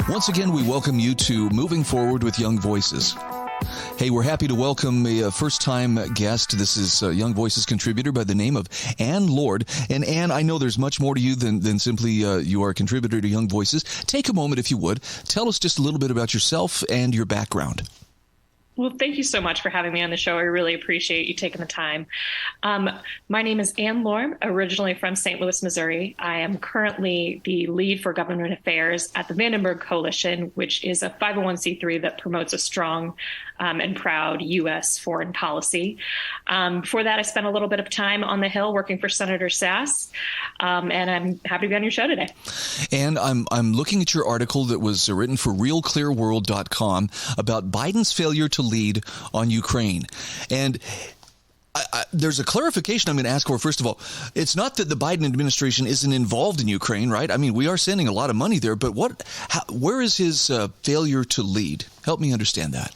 Once again, we welcome you to Moving Forward with Young Voices. Hey, we're happy to welcome a first-time guest. This is Young Voices contributor by the name of Ann Lord. And Ann, I know there's much more to you than simply you are a contributor to Young Voices. Take a moment, if you would. Tell us just a little bit about yourself and your background. Well, thank you so much for having me on the show. I really appreciate you taking the time. My name is Ann Lorm, originally from St. Louis, Missouri. I am currently the lead for government affairs at the Vandenberg Coalition, which is a 501c3 that promotes a strong and proud U.S. foreign policy. Before that, I spent a little bit of time on the Hill working for Senator Sass, and I'm happy to be on your show today. And I'm looking at your article that was written for RealClearWorld.com about Biden's failure to lead on Ukraine. And there's a clarification I'm going to ask for. First of all, it's not that the Biden administration isn't involved in Ukraine, right? I mean, we are sending a lot of money there, but where is his failure to lead? Help me understand that.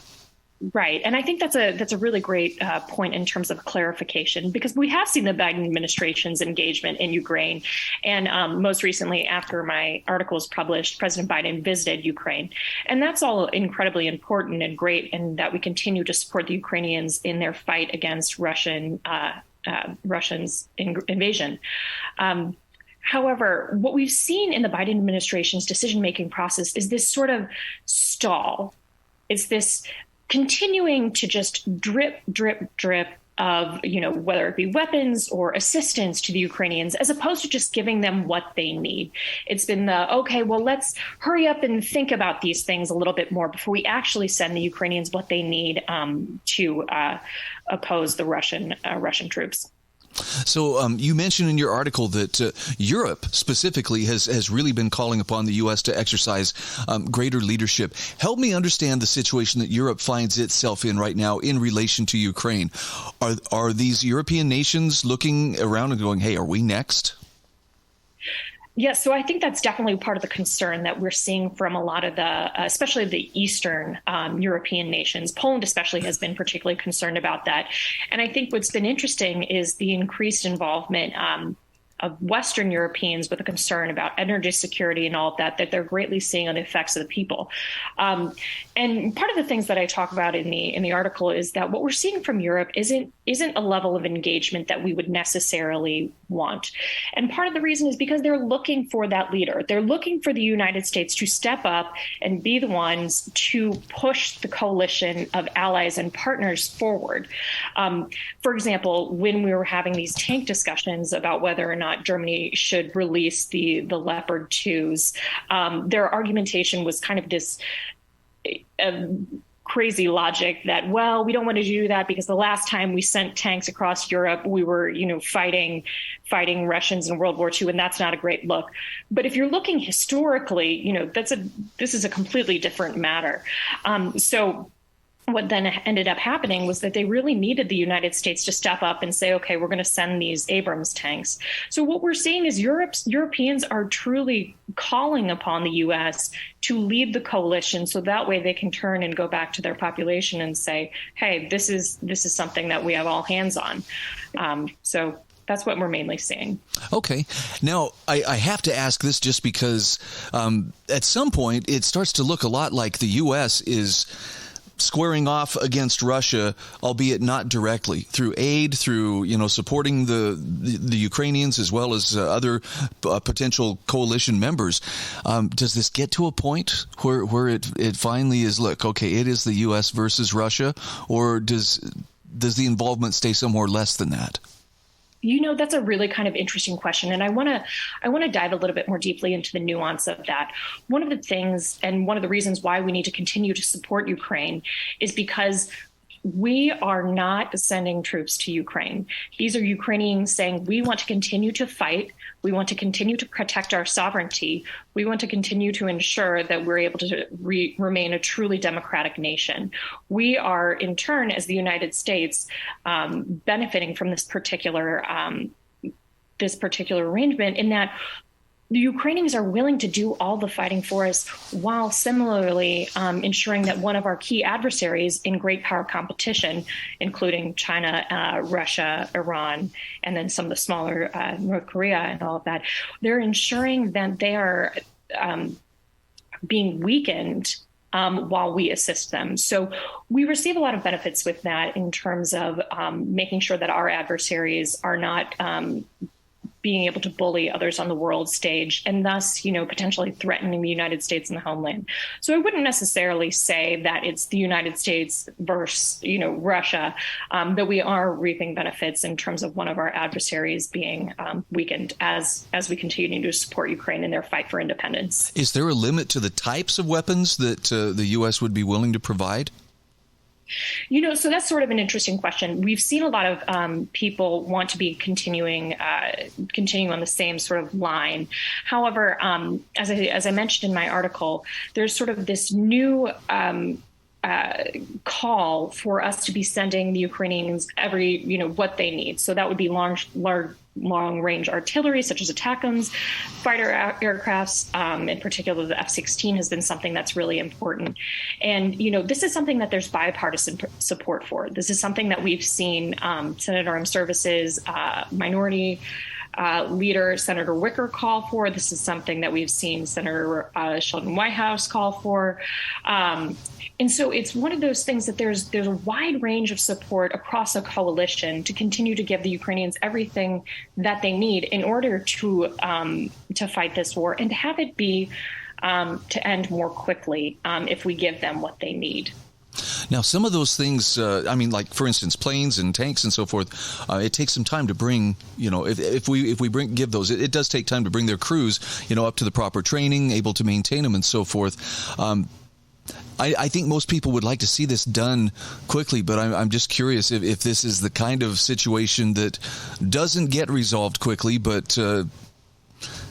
Right. And I think that's a really great point in terms of clarification, because we have seen the Biden administration's engagement in Ukraine. And most recently, after my article was published, President Biden visited Ukraine. And that's all incredibly important and great, and that we continue to support the Ukrainians in their fight against Russians' invasion. However, what we've seen in the Biden administration's decision-making process is this sort of stall. It's this continuing to just drip of, whether it be weapons or assistance to the Ukrainians, as opposed to just giving them what they need. It's been let's hurry up and think about these things a little bit more before we actually send the Ukrainians what they need to oppose the Russian troops. So you mentioned in your article that Europe specifically has really been calling upon the U.S. to exercise greater leadership. Help me understand the situation that Europe finds itself in right now in relation to Ukraine. Are these European nations looking around and going, hey, are we next? Yes, so I think that's definitely part of the concern that we're seeing from a lot of especially the Eastern European nations. Poland especially has been particularly concerned about that. And I think what's been interesting is the increased involvement of Western Europeans with a concern about energy security and all of that they're greatly seeing on the effects of the people. And part of the things that I talk about in the article is that what we're seeing from Europe isn't a level of engagement that we would necessarily want. And part of the reason is because they're looking for that leader. They're looking for the United States to step up and be the ones to push the coalition of allies and partners forward. For example, when we were having these tank discussions about whether or not Germany should release the Leopard 2s, their argumentation was kind of this crazy logic that, well, we don't want to do that because the last time we sent tanks across Europe, we were, fighting Russians in World War II, and that's not a great look. But if you're looking historically, this is a completely different matter. So what then ended up happening was that they really needed the United States to step up and say, okay, we're going to send these Abrams tanks. So what we're seeing is Europeans are truly calling upon the U.S. to lead the coalition, so that way they can turn and go back to their population and say, hey, this is something that we have all hands on. So that's what we're mainly seeing. Okay. Now, I have to ask this just because at some point it starts to look a lot like the U.S. is squaring off against Russia, albeit not directly, through aid, through supporting the Ukrainians as well as other potential coalition members. Does this get to a point where it finally is, look, okay, it is the U.S. versus Russia, or does the involvement stay somewhere less than that? That's a really kind of interesting question. And I want to dive a little bit more deeply into the nuance of that. One of the things and one of the reasons why we need to continue to support Ukraine is because we are not sending troops to Ukraine. These are Ukrainians saying, we want to continue to fight. We want to continue to protect our sovereignty. We want to continue to ensure that we're able to remain a truly democratic nation. We are, in turn, as the United States, benefiting from this particular arrangement in that the Ukrainians are willing to do all the fighting for us while similarly ensuring that one of our key adversaries in great power competition, including China, Russia, Iran, and then some of the smaller North Korea and all of that, they're ensuring that they are being weakened while we assist them. So we receive a lot of benefits with that in terms of making sure that our adversaries are not being able to bully others on the world stage and thus, potentially threatening the United States and the homeland. So I wouldn't necessarily say that it's the United States versus, Russia, that we are reaping benefits in terms of one of our adversaries being weakened as we continue to support Ukraine in their fight for independence. Is there a limit to the types of weapons that the U.S. would be willing to provide? So that's sort of an interesting question. We've seen a lot of people want to be continuing on the same sort of line. However, as I mentioned in my article, there's sort of this new call for us to be sending the Ukrainians what they need. So that would be long-range artillery, such as ATACMS, fighter aircrafts, in particular the F-16 has been something that's really important. And, this is something that there's bipartisan support for. This is something that we've seen Senator Armed Services, Minority Leader Senator Wicker call for. This is something that we've seen Senator Sheldon Whitehouse call for. And so it's one of those things that there's a wide range of support across a coalition to continue to give the Ukrainians everything that they need in order to fight this war and to have it be to end more quickly if we give them what they need. Now, some of those things, like, for instance, planes and tanks and so forth, it takes some time to bring, if we give those, it does take time to bring their crews, up to the proper training, able to maintain them and so forth. I think most people would like to see this done quickly, but I'm just curious if this is the kind of situation that doesn't get resolved quickly, but for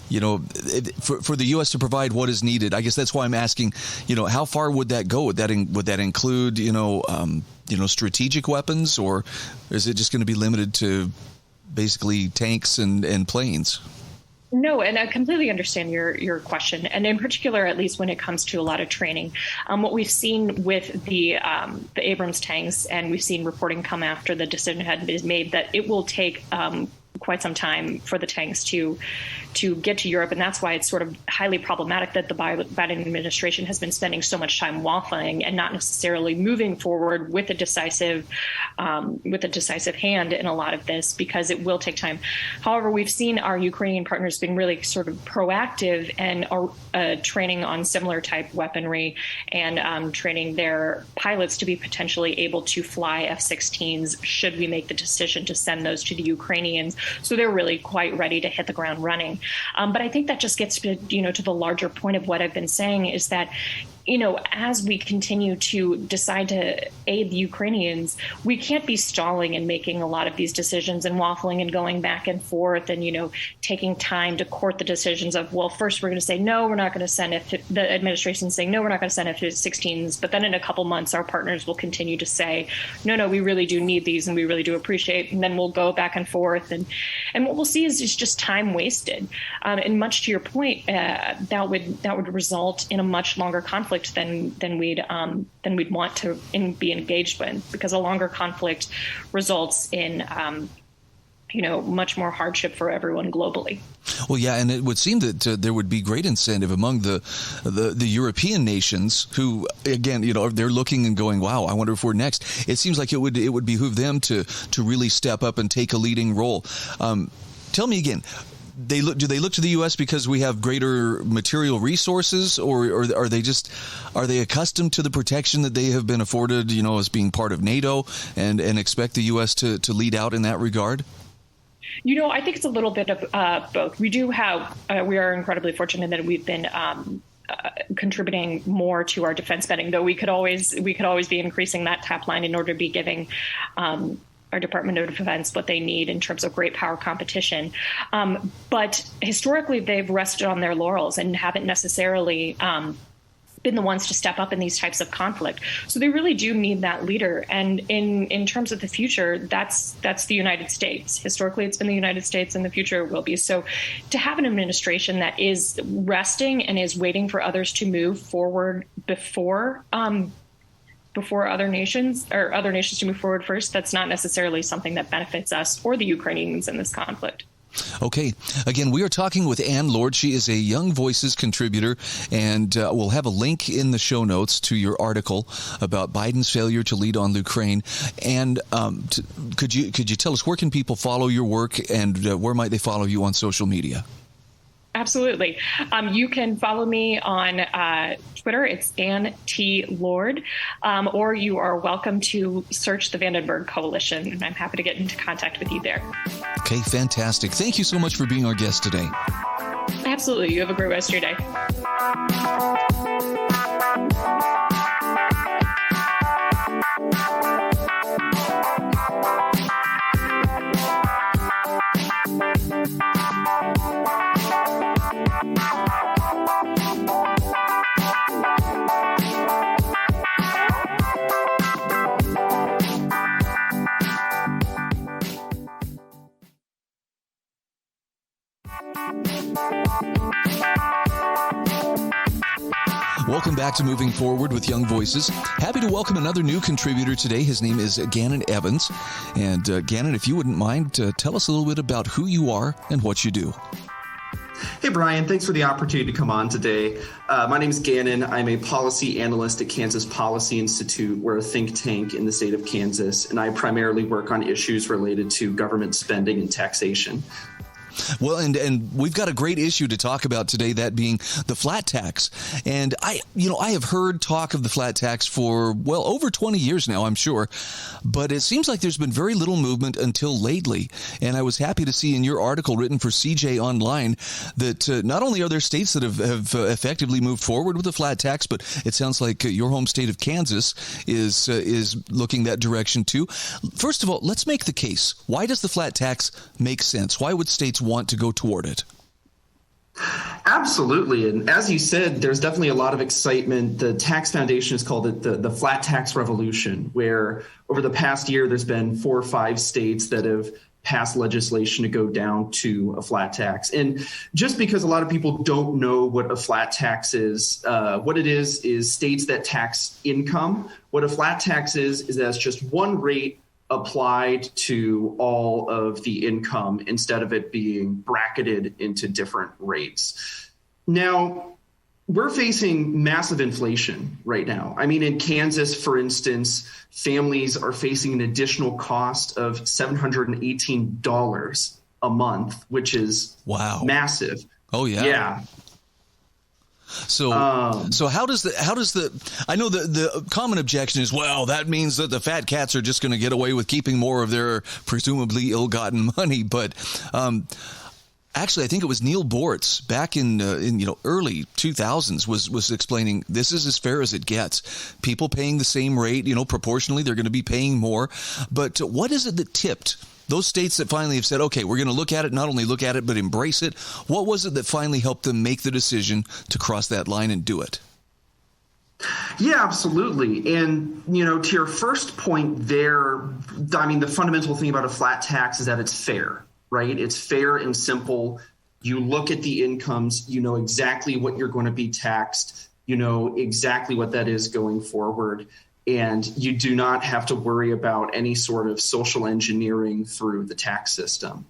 the U.S. to provide what is needed. I guess that's why I'm asking, how far would that go? Would that include, strategic weapons, or is it just going to be limited to basically tanks and planes? No, and I completely understand your question. And in particular, at least when it comes to a lot of training, what we've seen with the Abrams tanks, and we've seen reporting come after the decision had been made that it will take quite some time for the tanks to get to Europe. And that's why it's sort of highly problematic that the Biden administration has been spending so much time waffling and not necessarily moving forward with a decisive hand in a lot of this, because it will take time. However, we've seen our Ukrainian partners being really sort of proactive and training on similar type weaponry and training their pilots to be potentially able to fly F-16s should we make the decision to send those to the Ukrainians. So they're really quite ready to hit the ground running. But I think that just gets to the larger point of what I've been saying is that, as we continue to decide to aid the Ukrainians, we can't be stalling and making a lot of these decisions and waffling and going back and forth and, taking time to court the decisions of, well, first we're going to say, no, we're not going to send the administration saying, no, we're not going to send F-16s. But then in a couple months, our partners will continue to say, no, we really do need these and we really do appreciate. And then we'll go back and forth. And what we'll see is just time wasted. And much to your point, that would result in a much longer conflict than we'd want to be engaged with, because a longer conflict results in much more hardship for everyone globally. Well, yeah, and it would seem that there would be great incentive among the European nations who, again, they're looking and going, wow, I wonder if we're next. It seems like it would behoove them to really step up and take a leading role. Tell me again. Do they look to the U.S. because we have greater material resources, or are they accustomed to the protection that they have been afforded, as being part of NATO, and expect the U.S. to lead out in that regard? I think it's a little bit of both. We are incredibly fortunate that we've been contributing more to our defense spending, though we could always be increasing that top line in order to be giving our Department of Defense what they need in terms of great power competition. But historically, they've rested on their laurels and haven't necessarily been the ones to step up in these types of conflict. So they really do need that leader. And in terms of the future, that's the United States. Historically, it's been the United States, and the future will be. So to have an administration that is resting and is waiting for others to move forward before other nations to move forward first, that's not necessarily something that benefits us or the Ukrainians in this conflict. Okay. Again, we are talking with Ann Lord. She is a Young Voices contributor, and we'll have a link in the show notes to your article about Biden's failure to lead on Ukraine. And could you tell us, where can people follow your work, and where might they follow you on social media? Absolutely. You can follow me on Twitter. It's Ann T. Lord, or you are welcome to search the Vandenberg Coalition, and I'm happy to get into contact with you there. Okay, fantastic. Thank you so much for being our guest today. Absolutely. You have a great rest of your day. Welcome back to Moving Forward with Young Voices. Happy to welcome another new contributor today. His name is Ganon Evans. And Ganon, if you wouldn't mind, tell us a little bit about who you are and what you do. Hey, Brian. Thanks for the opportunity to come on today. My name is Ganon. I'm a policy analyst at Kansas Policy Institute. We're a think tank in the state of Kansas, and I primarily work on issues related to government spending and taxation. Well, and we've got a great issue to talk about today, that being the flat tax. And I have heard talk of the flat tax for, well, over 20 years now, I'm sure. But it seems like there's been very little movement until lately. And I was happy to see in your article written for CJ Online that not only are there states that have effectively moved forward with the flat tax, but it sounds like your home state of Kansas is looking that direction too. First of all, let's make the case. Why does the flat tax make sense? Why would states want to go toward it? Absolutely. And as you said, there's definitely a lot of excitement. The Tax Foundation has called it the flat tax revolution, where over the past year, there's been 4 or 5 states that have passed legislation to go down to a flat tax. And just because a lot of people don't know what a flat tax is, what it is states that tax income. What a flat tax is that's just one rate applied to all of the income instead of it being bracketed into different rates. Now, we're facing massive inflation right now. I mean, in Kansas, for instance, families are facing an additional cost of $718 a month, which is massive. Oh, yeah. Yeah. So how does the I know the common objection is, well, that means that the fat cats are just going to get away with keeping more of their presumably ill-gotten money. But actually, I think it was Neil Bortz back in early 2000s was explaining this is as fair as it gets. People paying the same rate, proportionally, they're going to be paying more. But what is it that tipped those states that finally have said, okay, we're going to look at it, not only look at it, but embrace it? What was it that finally helped them make the decision to cross that line and do it? Yeah, absolutely. And, to your first point there, I mean, the fundamental thing about a flat tax is that it's fair, right? It's fair and simple. You look at the incomes, you know exactly what you're going to be taxed, you know exactly what that is going forward. And you do not have to worry about any sort of social engineering through the tax system.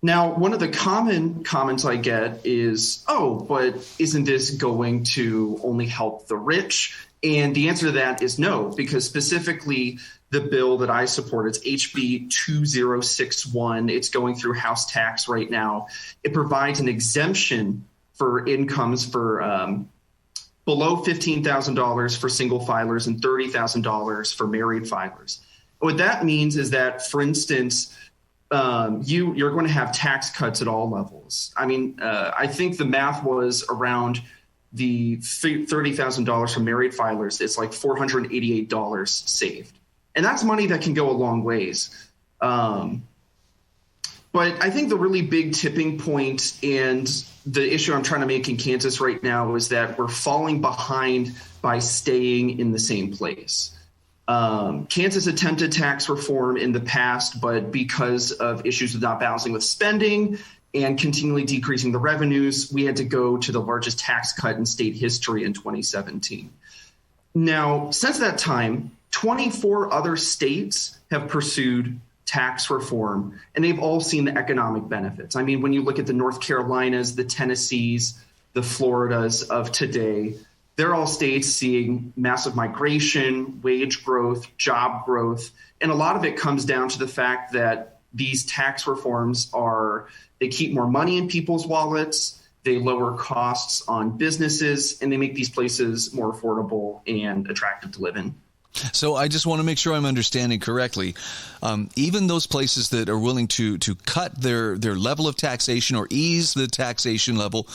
Now, one of the common comments I get is, oh, but isn't this going to only help the rich? And the answer to that is no, because specifically the bill that I support, it's HB 2061. It's going through House tax right now. It provides an exemption for incomes for below $15,000 for single filers and $30,000 for married filers. What that means is that, for instance, you're going to have tax cuts at all levels. I mean, I think the math was around the $30,000 for married filers. It's like $488 saved. And that's money that can go a long ways. But But I think the really big tipping point and the issue I'm trying to make in Kansas right now is that we're falling behind by staying in the same place. Kansas attempted tax reform in the past, but because of issues with not balancing with spending and continually decreasing the revenues, we had to go to the largest tax cut in state history in 2017. Now, since that time, 24 other states have pursued tax reform, and they've all seen the economic benefits. I mean, when you look at the North Carolinas, the Tennessees, the Floridas of today, they're all states seeing massive migration, wage growth, job growth, and a lot of it comes down to the fact that these tax reforms they keep more money in people's wallets, they lower costs on businesses, and they make these places more affordable and attractive to live in. So I just want to make sure I'm understanding correctly. Even those places that are willing to cut their level of taxation or ease the taxation level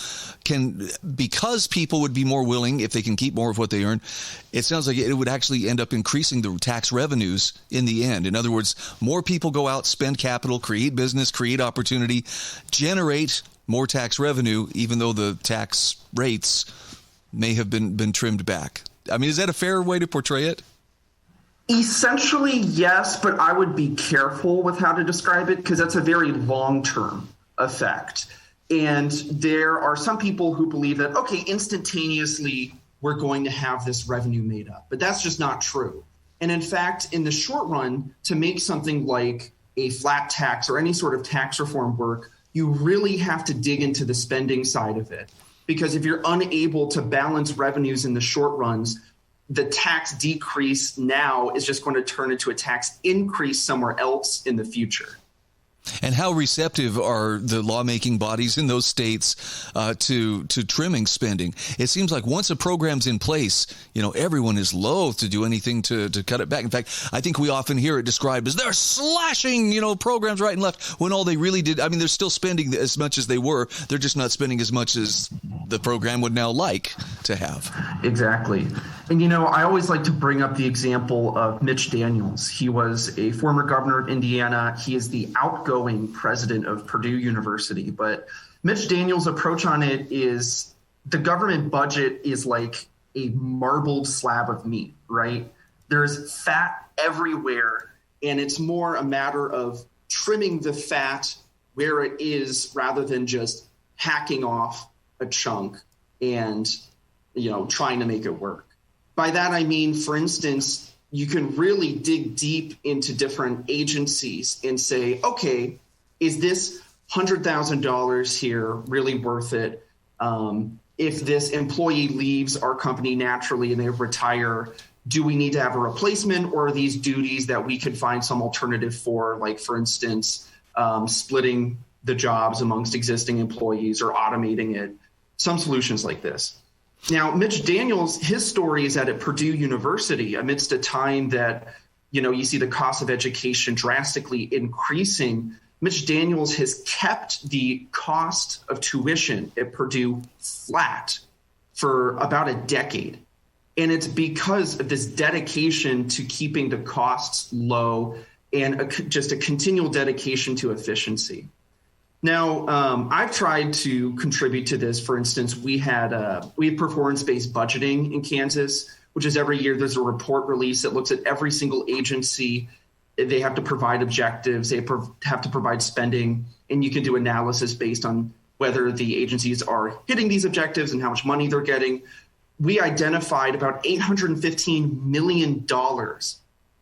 because people would be more willing if they can keep more of what they earn, it sounds like it would actually end up increasing the tax revenues in the end. In other words, more people go out, spend capital, create business, create opportunity, generate more tax revenue, even though the tax rates may have been trimmed back. I mean, is that a fair way to portray it? Essentially, yes, but I would be careful with how to describe it because that's a very long-term effect. And there are some people who believe that, okay, instantaneously, we're going to have this revenue made up. But that's just not true. And in fact, in the short run, to make something like a flat tax or any sort of tax reform work, you really have to dig into the spending side of it. Because if you're unable to balance revenues in the short runs, the tax decrease now is just going to turn into a tax increase somewhere else in the future. And how receptive are the lawmaking bodies in those states to trimming spending? It seems like once a program's in place, everyone is loath to do anything to cut it back. In fact, I think we often hear it described as they're slashing, programs right and left when all they really did. I mean, they're still spending as much as they were. They're just not spending as much as the program would now like to have. Exactly. And, I always like to bring up the example of Mitch Daniels. He was a former governor of Indiana. He is the outgoing president of Purdue University. But Mitch Daniels' approach on it is the government budget is like a marbled slab of meat, right? There's fat everywhere, and it's more a matter of trimming the fat where it is rather than just hacking off a chunk and, trying to make it work. By that, I mean, for instance, you can really dig deep into different agencies and say, okay, is this $100,000 here really worth it? If this employee leaves our company naturally and they retire, do we need to have a replacement, or are these duties that we could find some alternative for, like, for instance, splitting the jobs amongst existing employees or automating it? Some solutions like this. Now, Mitch Daniels, his story is that at Purdue University, amidst a time that, you see the cost of education drastically increasing, Mitch Daniels has kept the cost of tuition at Purdue flat for about a decade. And it's because of this dedication to keeping the costs low and just a continual dedication to efficiency. Now, I've tried to contribute to this. For instance, we have performance-based budgeting in Kansas, which is every year there's a report release that looks at every single agency. They have to provide objectives. They have to provide spending, and you can do analysis based on whether the agencies are hitting these objectives and how much money they're getting. We identified about $815 million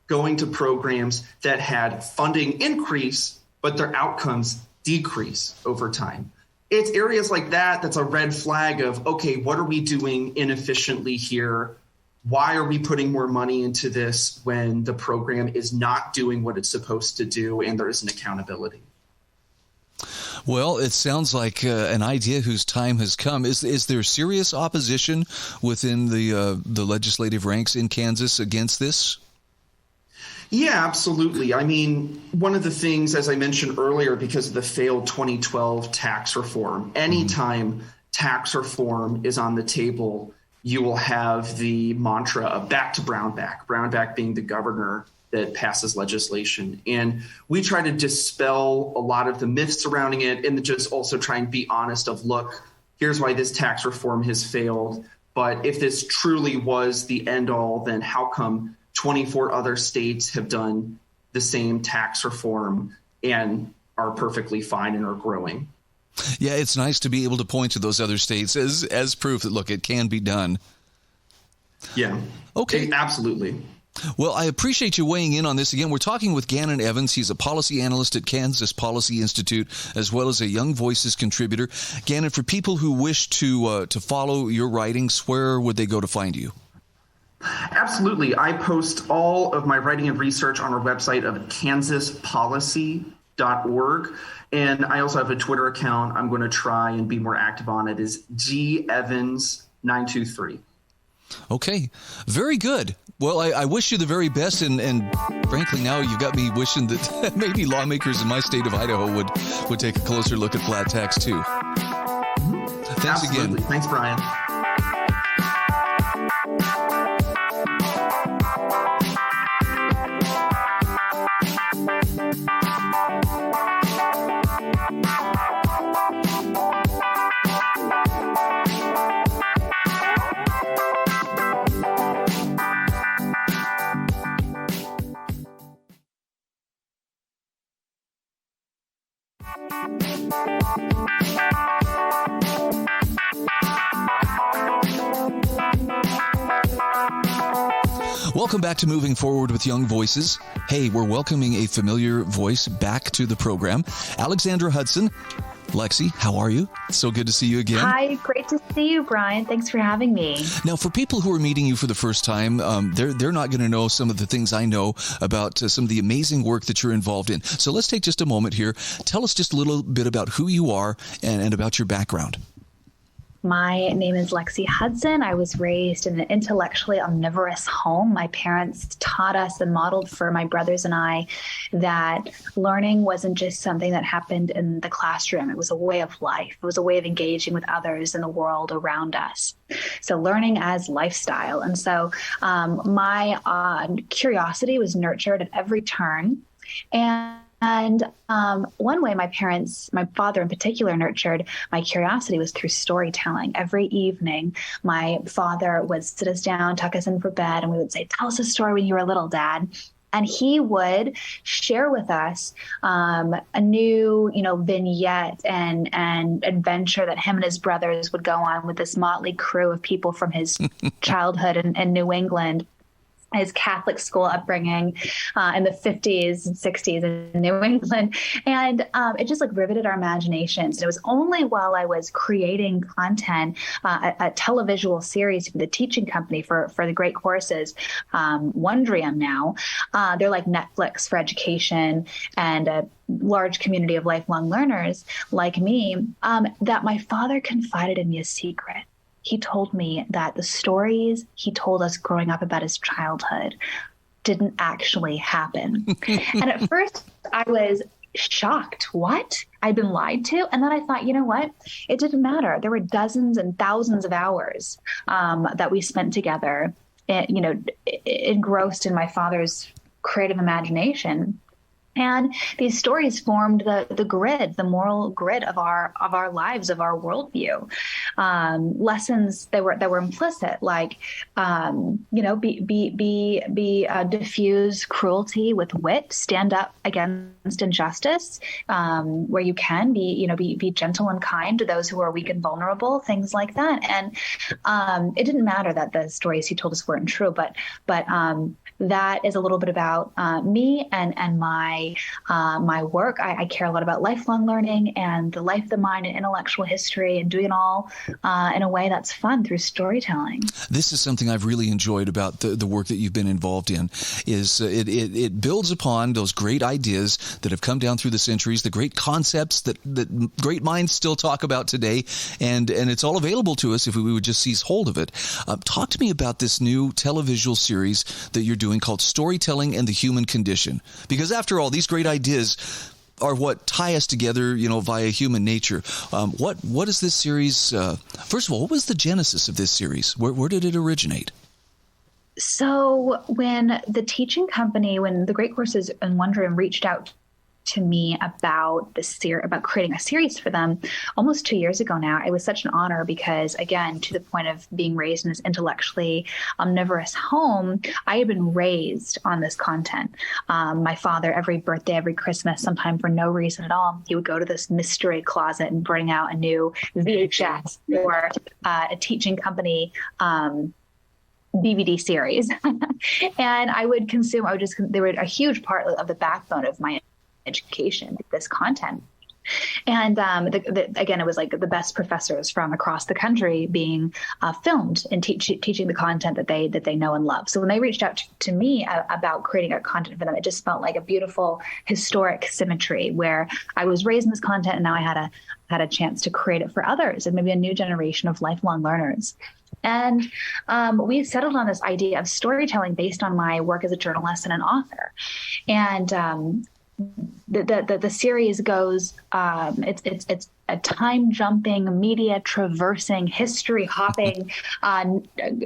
going to programs that had funding increase, but their outcomes decrease over time. It's areas like that that's a red flag of, okay, what are we doing inefficiently here? Why are we putting more money into this when the program is not doing what it's supposed to do and there isn't accountability? Well, it sounds like an idea whose time has come. Is there serious opposition within the legislative ranks in Kansas against this? Yeah, absolutely. I mean, one of the things, as I mentioned earlier, because of the failed 2012 tax reform, anytime tax reform is on the table, you will have the mantra of back to Brownback, Brownback being the governor that passes legislation. And we try to dispel a lot of the myths surrounding it, and just also try and be honest of, look, here's why this tax reform has failed. But if this truly was the end all, then how come 24 other states have done the same tax reform and are perfectly fine and are growing? Yeah, it's nice to be able to point to those other states as proof that, look, it can be done. Yeah. Okay. Absolutely. Well, I appreciate you weighing in on this. Again, we're talking with Ganon Evans. He's a policy analyst at Kansas Policy Institute, as well as a Young Voices contributor. Ganon, for people who wish to follow your writings, where would they go to find you? Absolutely. I post all of my writing and research on our website of kansaspolicy.org. And I also have a Twitter account I'm going to try and be more active on. It is gevans923. Okay, very good. Well, I wish you the very best, and frankly, now you've got me wishing that maybe lawmakers in my state of Idaho would take a closer look at flat tax too. Thanks Absolutely. again. Thanks, Brian. Welcome back to Moving Forward with Young Voices. Hey, we're welcoming a familiar voice back to the program. Alexandra Hudson. Lexi, how are you? So good to see you again. Hi, great to see you, Brian. Thanks for having me. Now, for people who are meeting you for the first time, they're not going to know some of the things I know about some of the amazing work that you're involved in. So let's take just a moment here. Tell us just a little bit about who you are and about your background. My name is Lexi Hudson. I was raised in an intellectually omnivorous home. My parents taught us and modeled for my brothers and I that learning wasn't just something that happened in the classroom. It was a way of life. It was a way of engaging with others in the world around us. So learning as lifestyle. And so my curiosity was nurtured at every turn. And one way my father in particular, nurtured my curiosity was through storytelling. Every evening, my father would sit us down, tuck us in for bed, and we would say, "Tell us a story when you were little, Dad." And he would share with us a new, vignette and adventure that him and his brothers would go on with this motley crew of people from his childhood in New England. His Catholic school upbringing in the 50s and 60s in New England. And it just riveted our imaginations. And it was only while I was creating content, a televisual series for the teaching company for the great courses, Wondrium now. They're like Netflix for education and a large community of lifelong learners like me, that my father confided in me a secret. He told me that the stories he told us growing up about his childhood didn't actually happen. And at first I was shocked. What? I'd been lied to? And then I thought, you know what? It didn't matter. There were dozens and thousands of hours that we spent together, engrossed in my father's creative imagination. And these stories formed the grid, the moral grid of our lives, of our worldview. Lessons that were implicit, like diffuse cruelty with wit, stand up against injustice, where you can be gentle and kind to those who are weak and vulnerable, things like that. And it didn't matter that the stories he told us weren't true, but that is a little bit about me and my work. I care a lot about lifelong learning and the life of the mind and intellectual history, and doing it all in a way that's fun through storytelling. This is something I've really enjoyed about the work that you've been involved in. Is it builds upon those great ideas that have come down through the centuries, the great concepts that great minds still talk about today, and it's all available to us if we would just seize hold of it. Talk to me about this new televisual series that you're doing called Storytelling and the Human Condition. Because after all, these great ideas are what tie us together, via human nature. What is this series? First of all, what was the genesis of this series? Where did it originate? So when the teaching company, when the Great Courses in Wondering reached out to me about about creating a series for them almost 2 years ago now, it was such an honor because, again, to the point of being raised in this intellectually omnivorous home, I had been raised on this content. My father, every birthday, every Christmas, sometime for no reason at all, he would go to this mystery closet and bring out a new VHS or a teaching company DVD series. And I would consume, they were a huge part of the backbone of my education, this content. And again, it was like the best professors from across the country being filmed and teaching the content that they know and love. So when they reached out to me about creating a content for them, it just felt like a beautiful historic symmetry where I was raised in this content and now I had a chance to create it for others and maybe a new generation of lifelong learners. And we settled on this idea of storytelling based on my work as a journalist and an author. And the series goes, it's a time jumping, media traversing, history hopping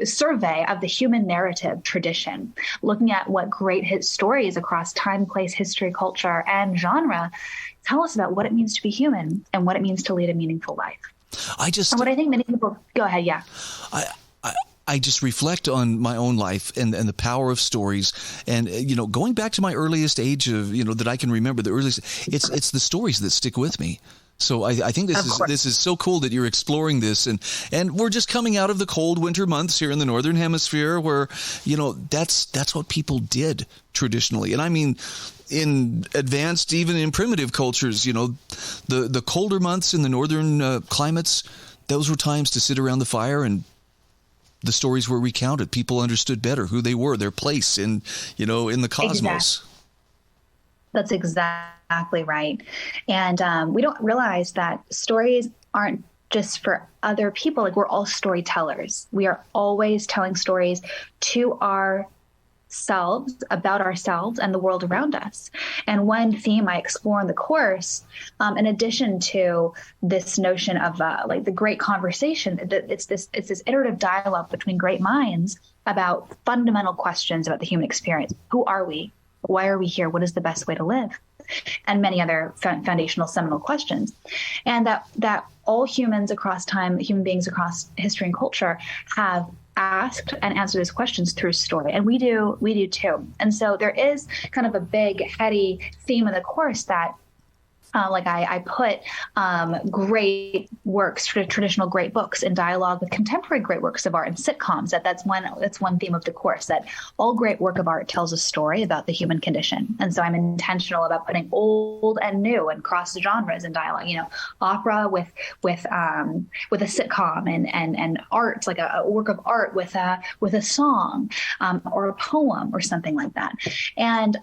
survey of the human narrative tradition, looking at what great stories across time, place, history, culture, and genre tell us about what it means to be human and what it means to lead a meaningful life. And what I think many people go ahead. Yeah. I just reflect on my own life and the power of stories. And, going back to my earliest age of, that I can remember, the earliest, it's the stories that stick with me. So I think this is so cool that you're exploring this. And we're just coming out of the cold winter months here in the Northern Hemisphere where, that's what people did traditionally. And I mean, in advanced, even in primitive cultures, the colder months in the northern climates, those were times to sit around the fire and the stories were recounted. People understood better who they were, their place in the cosmos. Exactly. That's exactly right. And we don't realize that stories aren't just for other people. Like, we're all storytellers. We are always telling stories to ourselves, about ourselves and the world around us. And one theme I explore in the course, in addition to this notion of the great conversation, it's this iterative dialogue between great minds about fundamental questions about the human experience. Who are we? Why are we here? What is the best way to live? And many other foundational seminal questions. And that all humans across time, human beings across history and culture, have asked and answered these questions through story. And we do too. And so there is kind of a big, heady theme in the course that I put great works, traditional great books, in dialogue with contemporary great works of art and sitcoms. That's one theme of the course, that all great work of art tells a story about the human condition. And so I'm intentional about putting old and new and cross genres in dialogue. Opera with a sitcom, and art, like a work of art with a song or a poem or something like that. And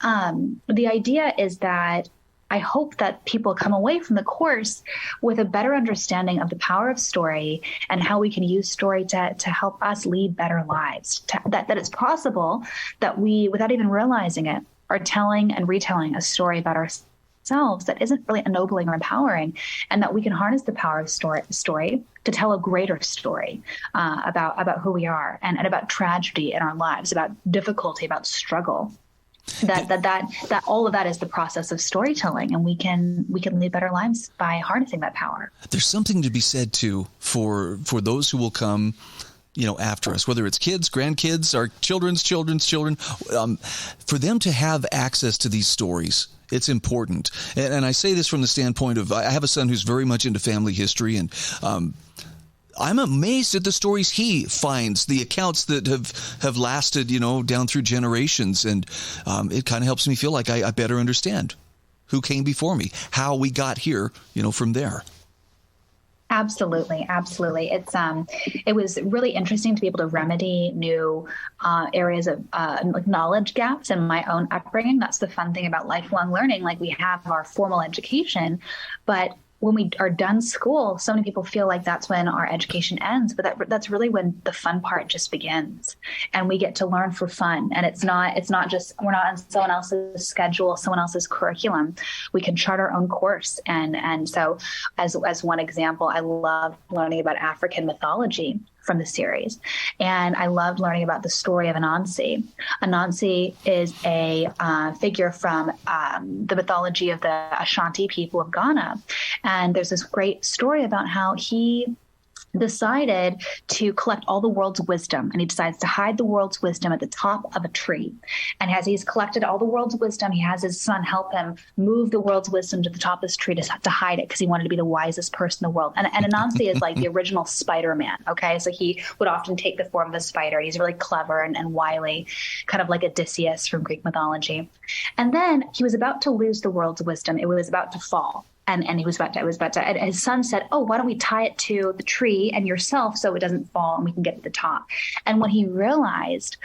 the idea is that I hope that people come away from the course with a better understanding of the power of story and how we can use story to help us lead better lives. That it's possible that we, without even realizing it, are telling and retelling a story about ourselves that isn't really ennobling or empowering, and that we can harness the power of story to tell a greater story about who we are and about tragedy in our lives, about difficulty, about struggle. That all of that is the process of storytelling, and we can lead better lives by harnessing that power. There's something to be said too for those who will come, after us, whether it's kids, grandkids, our children's children, for them to have access to these stories. It's important. And I say this from the standpoint of, I have a son who's very much into family history, and I'm amazed at the stories he finds, the accounts that have lasted, down through generations. And it kind of helps me feel like I better understand who came before me, how we got here, from there. Absolutely. It was really interesting to be able to remedy new areas of knowledge gaps in my own upbringing. That's the fun thing about lifelong learning. Like, we have our formal education, but when we are done school, so many people feel like that's when our education ends, but that's really when the fun part just begins, and we get to learn for fun. And it's not just, we're not on someone else's schedule, someone else's curriculum. We can chart our own course. And so as one example, I love learning about African mythology. from the series. And I loved learning about the story of Anansi. Anansi is a figure from the mythology of the Ashanti people of Ghana. And there's this great story about how he decided to collect all the world's wisdom, and he decides to hide the world's wisdom at the top of a tree. And as he's collected all the world's wisdom, he has his son help him move the world's wisdom to the top of this tree to hide it, because he wanted to be the wisest person in the world. And Anansi is like the original Spider-Man, okay? So he would often take the form of a spider. He's really clever and wily, kind of like Odysseus from Greek mythology. And then he was about to lose the world's wisdom. It was about to fall. And he was about to, and his son said, oh, why don't we tie it to the tree and yourself so it doesn't fall and we can get to the top. And when he realized,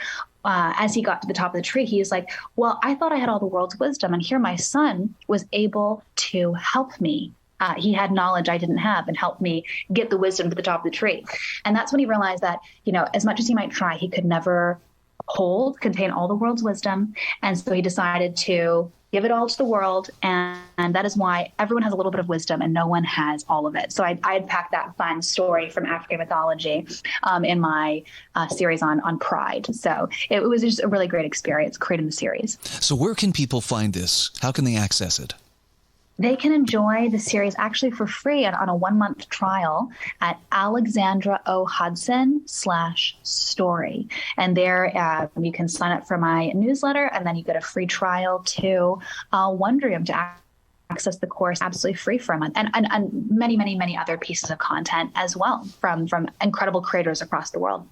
as he got to the top of the tree, he was like, well, I thought I had all the world's wisdom, and here my son was able to help me. He had knowledge I didn't have and helped me get the wisdom to the top of the tree. And that's when he realized that, as much as he might try, he could never contain all the world's wisdom. And so he decided to give it all to the world, and that is why everyone has a little bit of wisdom and no one has all of it. So I had packed that fun story from African mythology in my series on pride. So it was just a really great experience creating the series. So where can people find this? How can they access it? They can enjoy the series actually for free on a 1-month trial at Alexandra Hudson/story. And there you can sign up for my newsletter, and then you get a free trial to Wondrium to access the course absolutely free for a month, and many, many, many other pieces of content as well from incredible creators across the world.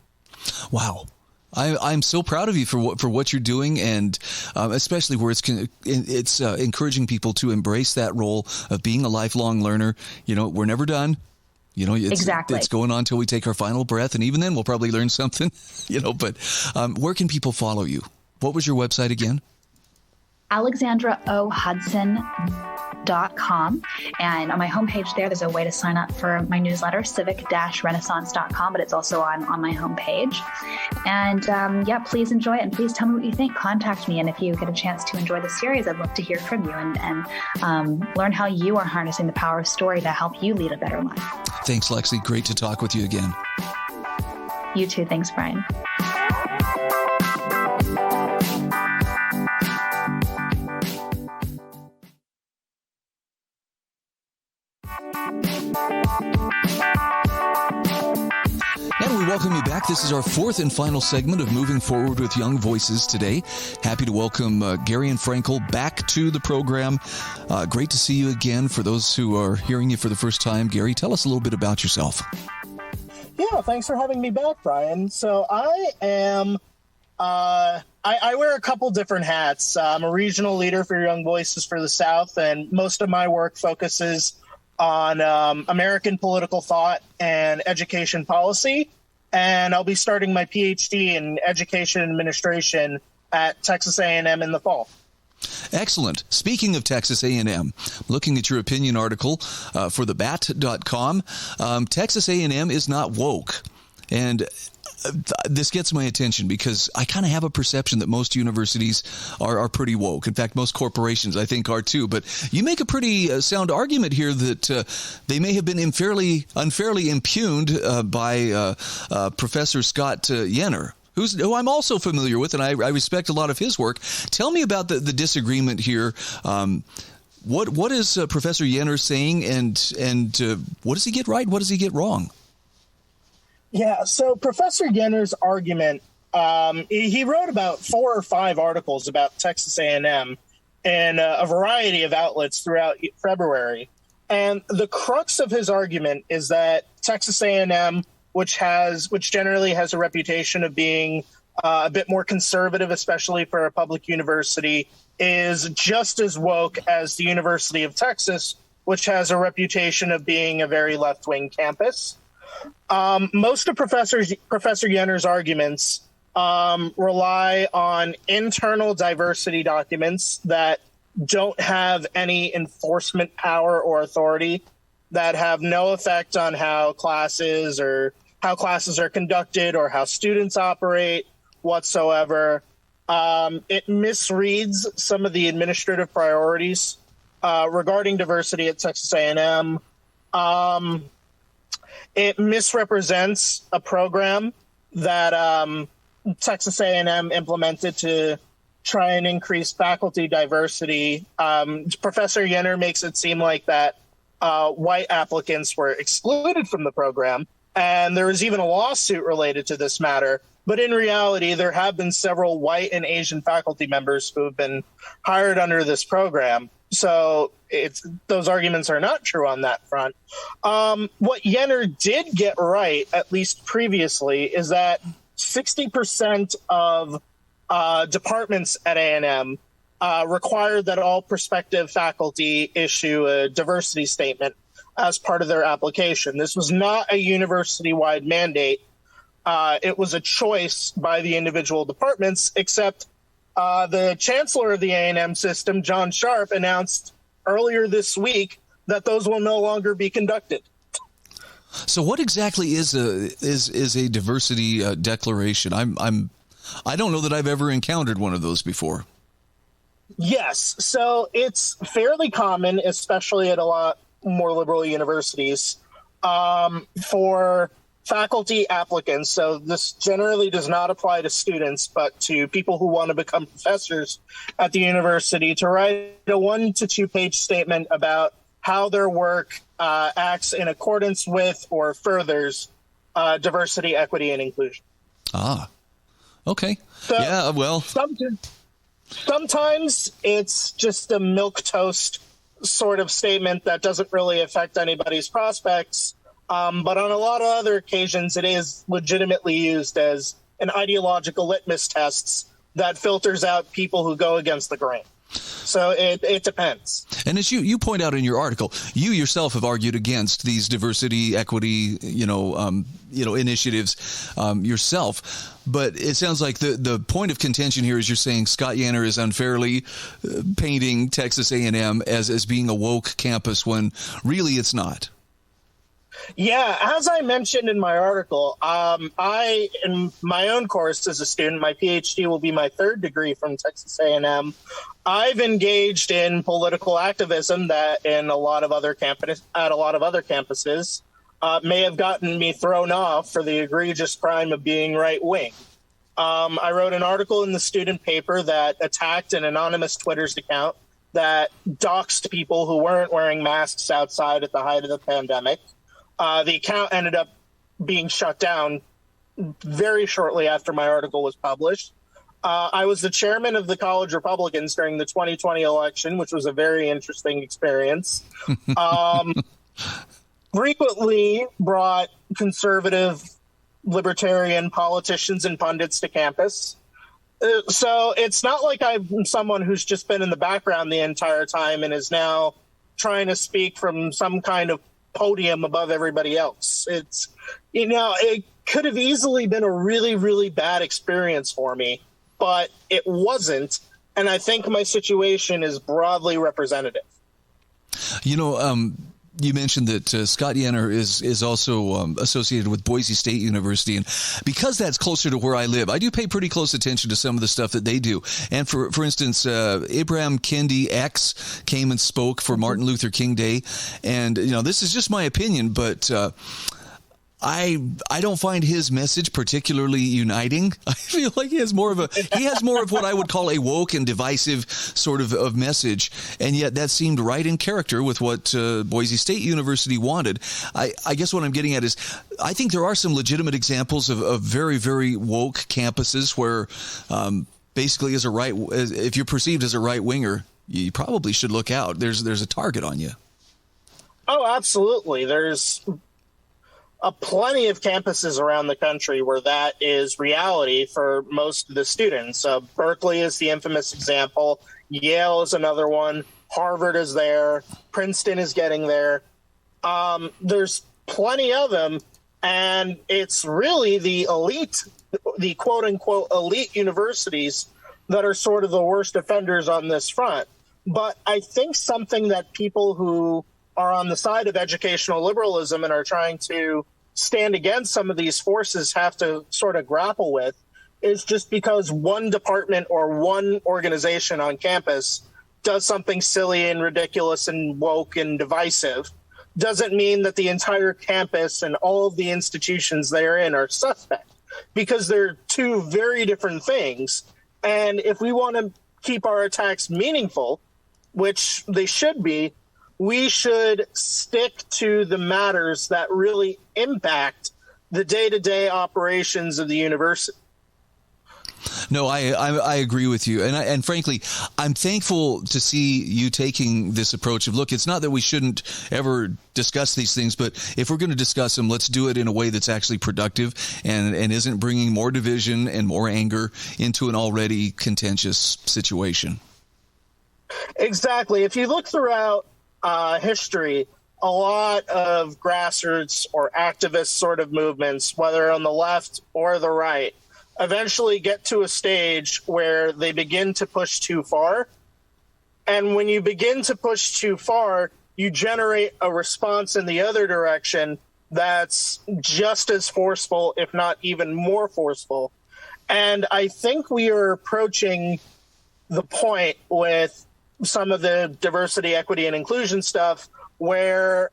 Wow. I'm so proud of you for what you're doing, and especially where it's encouraging people to embrace that role of being a lifelong learner. We're never done. Exactly. It's going on till we take our final breath, and even then we'll probably learn something. But where can people follow you? What was your website again? AlexandraOHudson.com. And on my homepage there's a way to sign up for my newsletter, civic-renaissance.com, but it's also on my homepage. And please enjoy it, and please tell me what you think. Contact me, and if you get a chance to enjoy the series, I'd love to hear from you and learn how you are harnessing the power of story to help you lead a better life. Thanks, Lexi. Great to talk with you again. You too. Thanks, Brian. And we welcome you back. This is our fourth and final segment of Moving Forward with Young Voices today. Happy to welcome Garion Frankel back to the program. Great to see you again. For those who are hearing you for the first time, Gary, tell us a little bit about yourself. Yeah, thanks for having me back, Brian. So I am, I wear a couple different hats. I'm a regional leader for Young Voices for the South, and most of my work focuses on American political thought and education policy. And I'll be starting my PhD in education administration at Texas A&M in the fall. Excellent. Speaking of Texas A&M, looking at your opinion article for thebat.com, Texas A&M is not woke. And this gets my attention because I kind of have a perception that most universities are pretty woke. In fact, most corporations, I think, are too. But you make a pretty sound argument here that they may have been unfairly impugned by Professor Scott Yenor, who I'm also familiar with, and I respect a lot of his work. Tell me about the disagreement here. What is Professor Yenor saying, and what does he get right? What does he get wrong? Yeah, so Professor Yenor's argument, he wrote about 4 or 5 articles about Texas A&M in a variety of outlets throughout February. And the crux of his argument is that Texas A&M, which generally has a reputation of being a bit more conservative, especially for a public university, is just as woke as the University of Texas, which has a reputation of being a very left-wing campus. Most of Professor Yenor's arguments rely on internal diversity documents that don't have any enforcement power or authority, that have no effect on how classes are conducted or how students operate whatsoever. It misreads some of the administrative priorities regarding diversity at Texas A&M. It misrepresents a program that Texas A&M implemented to try and increase faculty diversity. Professor Yenner makes it seem like that white applicants were excluded from the program, and there was even a lawsuit related to this matter. But in reality, there have been several white and Asian faculty members who have been hired under this program. So those arguments are not true on that front. What Yenner did get right, at least previously, is that 60% of departments at A&M require that all prospective faculty issue a diversity statement as part of their application. This was not a university-wide mandate. It was a choice by the individual departments, except the chancellor of the A&M system, John Sharp, announced earlier this week that those will no longer be conducted. So what exactly is a diversity declaration? I don't know that I've ever encountered one of those before. Yes, so it's fairly common, especially at a lot more liberal universities, for faculty applicants. So this generally does not apply to students, but to people who want to become professors at the university, to write a 1 to 2 page statement about how their work acts in accordance with or furthers diversity, equity, and inclusion. Ah, okay. So yeah, well. Sometimes it's just a milquetoast sort of statement that doesn't really affect anybody's prospects. But on a lot of other occasions, it is legitimately used as an ideological litmus test that filters out people who go against the grain. So it depends. And as you point out in your article, you yourself have argued against these diversity, equity, initiatives yourself. But it sounds like the point of contention here is you're saying Scott Yenner is unfairly painting Texas A&M as being a woke campus when really it's not. Yeah, as I mentioned in my article, I, in my own course as a student, my PhD will be my 3rd degree from Texas A&M. I've engaged in political activism that in a lot of other campuses may have gotten me thrown off for the egregious crime of being right wing. I wrote an article in the student paper that attacked an anonymous Twitter's account that doxed people who weren't wearing masks outside at the height of the pandemic. The account ended up being shut down very shortly after my article was published. I was the chairman of the College Republicans during the 2020 election, which was a very interesting experience. Frequently brought conservative, libertarian politicians and pundits to campus. So it's not like I'm someone who's just been in the background the entire time and is now trying to speak from some kind of podium above everybody else. It's, it could have easily been a really, really bad experience for me, but it wasn't. And I think my situation is broadly representative. You mentioned that Scott Yenner is also associated with Boise State University, and because that's closer to where I live, I do pay pretty close attention to some of the stuff that they do. And for instance, Abraham Kendi X came and spoke for Martin Luther King Day, and this is just my opinion, but I don't find his message particularly uniting. I feel like he has more of what I would call a woke and divisive sort of message, and yet that seemed right in character with what Boise State University wanted. I guess what I'm getting at is I think there are some legitimate examples of very, very woke campuses where basically if you're perceived as a right winger, you probably should look out. There's a target on you. Oh, absolutely. There's plenty of campuses around the country where that is reality for most of the students. Berkeley is the infamous example. Yale is another one. Harvard is there. Princeton is getting there. There's plenty of them, and it's really the elite, the quote-unquote elite universities that are sort of the worst offenders on this front. But I think something that people who are on the side of educational liberalism and are trying to stand against some of these forces have to sort of grapple with is just because one department or one organization on campus does something silly and ridiculous and woke and divisive, doesn't mean that the entire campus and all of the institutions they're in are suspect, because they're two very different things. And if we want to keep our attacks meaningful, which they should be, we should stick to the matters that really impact the day-to-day operations of the university. No, I agree with you. And frankly, I'm thankful to see you taking this approach of, look, it's not that we shouldn't ever discuss these things, but if we're going to discuss them, let's do it in a way that's actually productive and isn't bringing more division and more anger into an already contentious situation. Exactly. If you look throughout history, a lot of grassroots or activist sort of movements, whether on the left or the right, eventually get to a stage where they begin to push too far. And when you begin to push too far, you generate a response in the other direction that's just as forceful, if not even more forceful. And I think we are approaching the point with some of the diversity, equity, and inclusion stuff where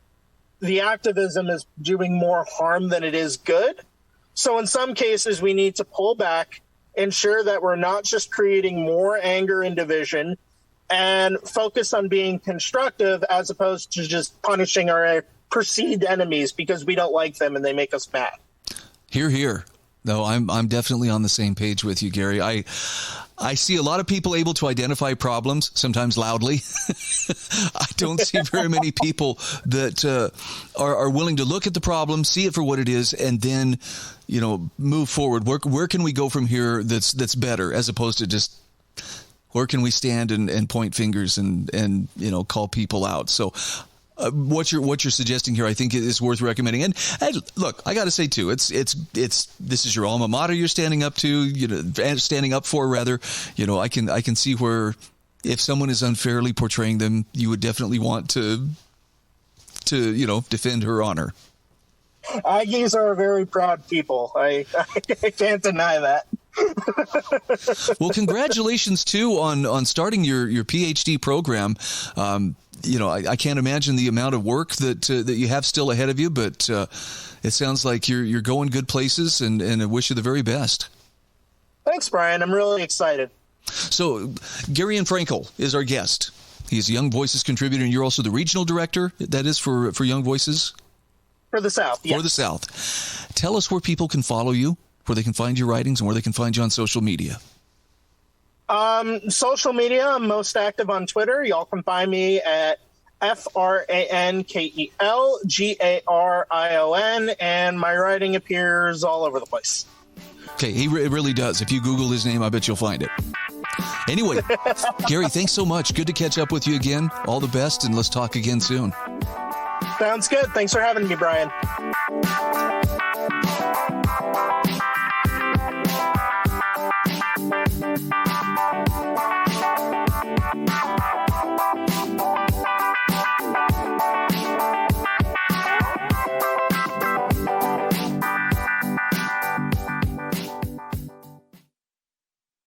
the activism is doing more harm than it is good. So in some cases, we need to pull back, ensure that we're not just creating more anger and division, and focus on being constructive as opposed to just punishing our perceived enemies because we don't like them and they make us mad. Hear, hear. No, I'm definitely on the same page with you, Gary. I see a lot of people able to identify problems, sometimes loudly. I don't see very many people that are willing to look at the problem, see it for what it is, and then, move forward. Where can we go from here that's better, as opposed to just where can we stand and point fingers and call people out. So what you're suggesting here, I think, is worth recommending. And look, I got to say too, it's this is your alma mater you're standing up to, standing up for rather. I can see where if someone is unfairly portraying them, you would definitely want to defend her honor. Aggies are a very proud people. I can't deny that. Well, congratulations too on starting your PhD program. I can't imagine the amount of work that you have still ahead of you, but it sounds like you're going good places, and I wish you the very best. Thanks, Brian. I'm really excited. So, Garion Frankel is our guest. He's a Young Voices contributor, and you're also the regional director, that is, for Young Voices? For the South, yes. For the South. Tell us where people can follow you, where they can find your writings, and where they can find you on social media. Social media, I'm most active on Twitter. Y'all can find me at FrankelGarion, and my writing appears all over the place. Okay, it really does. If you Google his name, I bet you'll find it. Anyway, Gary, thanks so much. Good to catch up with you again. All the best, and let's talk again soon. Sounds good. Thanks for having me, Brian.